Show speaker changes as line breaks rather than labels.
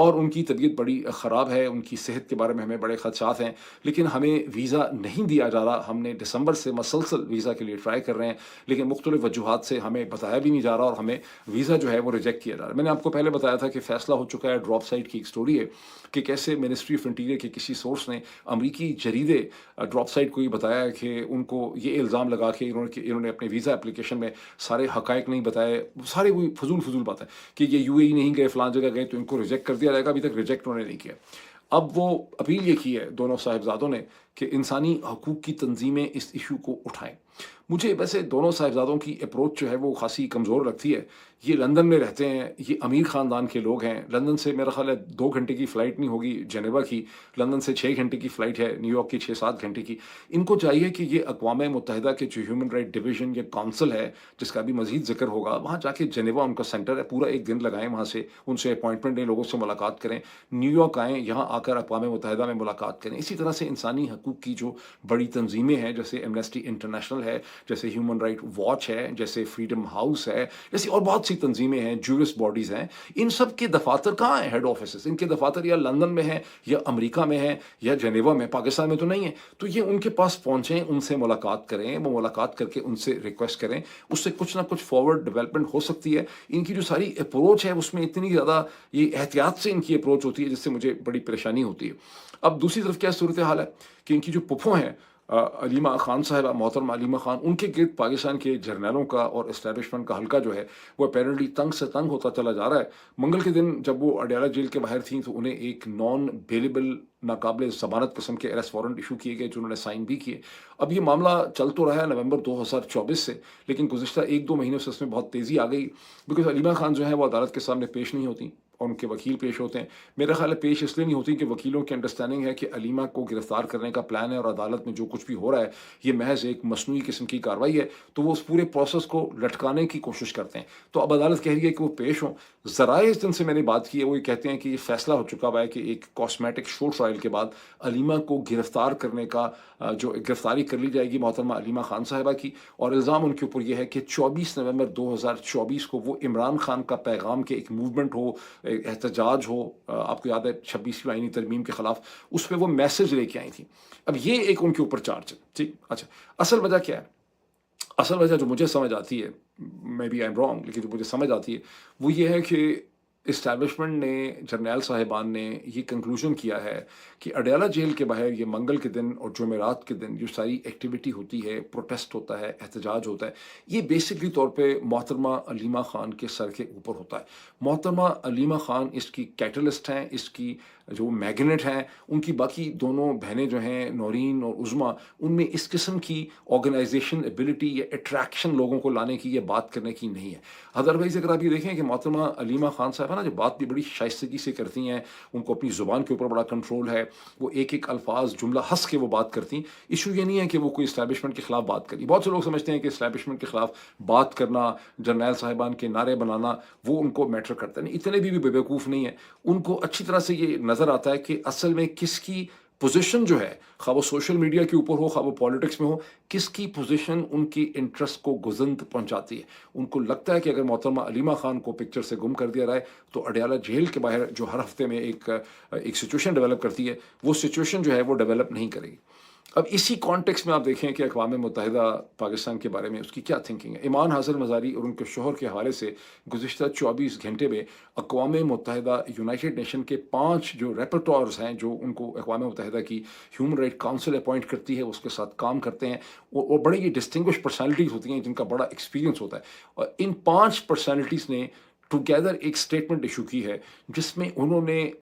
اور ان کی طبیعت بڑی خراب ہے، ان کی صحت کے بارے میں ہمیں بڑے خدشات ہیں، لیکن ہمیں ویزا نہیں دیا جا رہا۔ ہم نے دسمبر سے مسلسل ویزا کے لیے ٹرائی کر رہے ہیں، لیکن مختلف وجوہات سے ہمیں بتایا بھی نہیں جا رہا اور ہمیں ویزا جو ہے وہ ریجیکٹ کیا جا رہا ہے۔ میں نے آپ کو پہلے بتایا تھا کہ فیصلہ ہو چکا ہے، ڈراپ سائٹ کی ایک سٹوری ہے کہ کیسے منسٹری آف انٹیریئر کے کسی سورس نے امریکی جریدے ڈراپ سائٹ کو یہ بتایا ہے کہ ان کو یہ الزام لگا کہ انہوں نے اپنے ویزا اپلیکیشن میں سارے حقائق نہیں بتائے، سارے وہی فضول بات ہے کہ یہ یو اے ای نہیں گئے، فلان جگہ گئے تو ان کو ریجیکٹ کر دیا جائے گا۔ ابھی تک ریجیکٹ انہوں نے نہیں کیا۔ اب وہ اپیل یہ کی ہے دونوں صاحبزادوں نے کہ انسانی حقوق کی تنظیمیں اس ایشو کو اٹھائیں۔ مجھے ویسے دونوں صاحبزادوں کی اپروچ جو ہے وہ خاصی کمزور لگتی ہے۔ یہ لندن میں رہتے ہیں، یہ امیر خاندان کے لوگ ہیں۔ لندن سے میرا خیال ہے 2 گھنٹے کی فلائٹ نہیں ہوگی جنیوا کی، لندن سے 6 گھنٹے کی فلائٹ ہے، نیو یارک کی 6-7 گھنٹے کی۔ ان کو چاہیے کہ یہ اقوام متحدہ کے جو ہیومن رائٹ ڈویژن یا کونسل ہے، جس کا بھی مزید ذکر ہوگا، وہاں جا کے جنیوا ان کا سینٹر ہے، پورا ایک دن لگائیں وہاں سے، ان سے اپوائنٹمنٹ لیں، لوگوں سے ملاقات کریں، نیو یارک آئیں، یہاں آ کر اقوام متحدہ میں ملاقات کریں۔ اسی طرح سے انسانی حقوق کی جو بڑی تنظیمیں ہیں، جیسے ایمنسٹی انٹرنیشنل ہے، جیسے ہیومن رائٹ واچ ہے، جیسے فریڈم ہاؤس ہے، جیسی اور بہت سی تنظیمیں ہیں، جورس باڈیز ہیں، ان سب کے دفاتر کہاں ہیں؟ ہیڈ آفیسز ان کے دفاتر یا لندن میں ہیں، یا امریکہ میں ہیں، یا جنیوا میں، پاکستان میں تو نہیں ہے۔ تو یہ ان کے پاس پہنچیں، ان سے ملاقات کریں، وہ ملاقات کر کے ان سے ریکویسٹ کریں، اس سے کچھ نہ کچھ فارورڈ ڈیولپمنٹ ہو سکتی ہے۔ ان کی جو ساری اپروچ ہے اس میں اتنی زیادہ یہ احتیاط سے ان کی اپروچ ہوتی ہے، جس سے مجھے بڑی پریشانی ہوتی ہے۔ اب دوسری طرف کیا صورتحال ہے کہ ان کی جو پھپھو ہیں علیمہ خان صاحبہ، محترمہ علیمہ خان، ان کے گرد پاکستان کے جرنیلوں کا اور اسٹیبلشمنٹ کا حلقہ جو ہے وہ اپیرنٹلی تنگ سے تنگ ہوتا چلا جا رہا ہے۔ منگل کے دن جب وہ اڈیالہ جیل کے باہر تھیں تو انہیں ایک نان بیلیبل، ناقابل ضمانت قسم کے اریسٹ وارنٹ ایشو کیے گئے، جو انہوں نے سائن بھی کیے۔ اب یہ معاملہ چل تو رہا ہے نومبر 2024 سے، لیکن گزشتہ 1-2 مہینوں سے اس میں بہت تیزی آ گئی، بیکاز علیمہ خان جو ہیں وہ عدالت کے سامنے پیش نہیں ہوتی اور ان کے وکیل پیش ہوتے ہیں۔ میرا خیال ہے پیش اس لیے نہیں ہوتی کہ وکیلوں کی انڈرسٹینڈنگ ہے کہ علیمہ کو گرفتار کرنے کا پلان ہے اور عدالت میں جو کچھ بھی ہو رہا ہے یہ محض ایک مصنوعی قسم کی کارروائی ہے، تو وہ اس پورے پروسیس کو لٹکانے کی کوشش کرتے ہیں۔ تو اب عدالت کہہ رہی ہے کہ وہ پیش ہوں۔ ذرائع اس دن سے میں نے بات کی ہے، وہ یہ کہتے ہیں کہ یہ فیصلہ ہو چکا ہوا ہے کہ ایک کاسمیٹک شو ٹرائل کے بعد علیمہ کو گرفتار کرنے کا جو گرفتاری کر لی جائے گی محترمہ علیمہ خان صاحبہ کی، اور الزام ان کے اوپر یہ ہے کہ 24 نومبر 2024 کو وہ عمران خان کا پیغام کے ایک موومنٹ ہو، احتجاج ہو، آپ کو یاد ہے 26ویں آئینی ترمیم کے خلاف، اس پہ وہ میسج لے کے آئی تھی۔ اب یہ ایک ان کے اوپر چارج ہے، ٹھیک۔ اچھا، اصل وجہ کیا ہے؟ اصل وجہ جو مجھے سمجھ آتی ہے، maybe I am wrong, لیکن جو مجھے سمجھ آتی ہے وہ یہ ہے کہ اسٹیبلشمنٹ نے، جرنیل صاحبان نے یہ کنکلوژن کیا ہے کہ اڈیالہ جیل کے باہر یہ منگل کے دن اور جمعرات کے دن جو ساری ایکٹیویٹی ہوتی ہے، پروٹیسٹ ہوتا ہے، احتجاج ہوتا ہے، یہ بیسکلی طور پہ محترمہ علیمہ خان کے سر کے اوپر ہوتا ہے۔ محترمہ علیمہ خان اس کی کیٹلسٹ ہیں، اس کی جو میگنیٹ ہیں، ان کی باقی دونوں بہنیں جو ہیں نورین اور عظمیٰ، ان میں اس قسم کی آرگنائزیشن ایبلٹی یا اٹریکشن لوگوں کو لانے کی یا بات کرنے کی نہیں ہے۔ ادروائز اگر آپ یہ دیکھیں کہ محترمہ علیمہ خان صاحبہ نا جو بات بھی بڑی شائستگی سے کرتی ہیں، ان کو اپنی زبان کے اوپر بڑا کنٹرول ہے، وہ ایک ایک الفاظ جملہ ہنس کے وہ بات کرتی ہیں۔ ایشو یہ نہیں ہے کہ وہ کوئی اسٹیبلشمنٹ کے خلاف بات کری۔ بہت سے لوگ سمجھتے ہیں کہ اسٹیبلشمنٹ کے خلاف بات کرنا، جرنیل صاحبان کے نعرے بنانا، وہ ان کو میٹر کرتا نہیں۔ اتنے بھی بے وقوف نہیں ہیں، ان کو اچھی طرح سے یہ نظر آتا ہے کہ اصل میں کس کی پوزیشن جو ہے، خواہ وہ سوشل میڈیا کے اوپر ہو، خواہ وہ پالیٹکس میں ہو، کس کی پوزیشن ان کی انٹرسٹ کو گزند پہنچاتی ہے۔ ان کو لگتا ہے کہ اگر محترمہ علیمہ خان کو پکچر سے گم کر دیا جائے تو اڈیالہ جیل کے باہر جو ہر ہفتے میں ایک سچویشن ڈیولپ کرتی ہے، وہ سچویشن جو ہے وہ ڈیولپ نہیں کرے گی۔ اب اسی کانٹیکس میں آپ دیکھیں کہ اقوام متحدہ پاکستان کے بارے میں اس کی کیا تھنکنگ ہے۔ ایمان حاصل مزاری اور ان کے شوہر کے حوالے سے گزشتہ 24 گھنٹے میں اقوام متحدہ یونائٹڈ نیشن کے 5 جو ریپرٹورز ہیں، جو ان کو اقوام متحدہ کی ہیومن رائٹ کاؤنسل اپوائنٹ کرتی ہے، اس کے ساتھ کام کرتے ہیں، وہ بڑے یہ ڈسٹنگوش پرسنالٹیز ہوتی ہیں جن کا بڑا ایکسپیرینس ہوتا ہے، اور ان 5 پرسنالٹیز نے ٹوگیدر ایک سٹیٹمنٹ ایشو کی ہے جس میں انہوں نے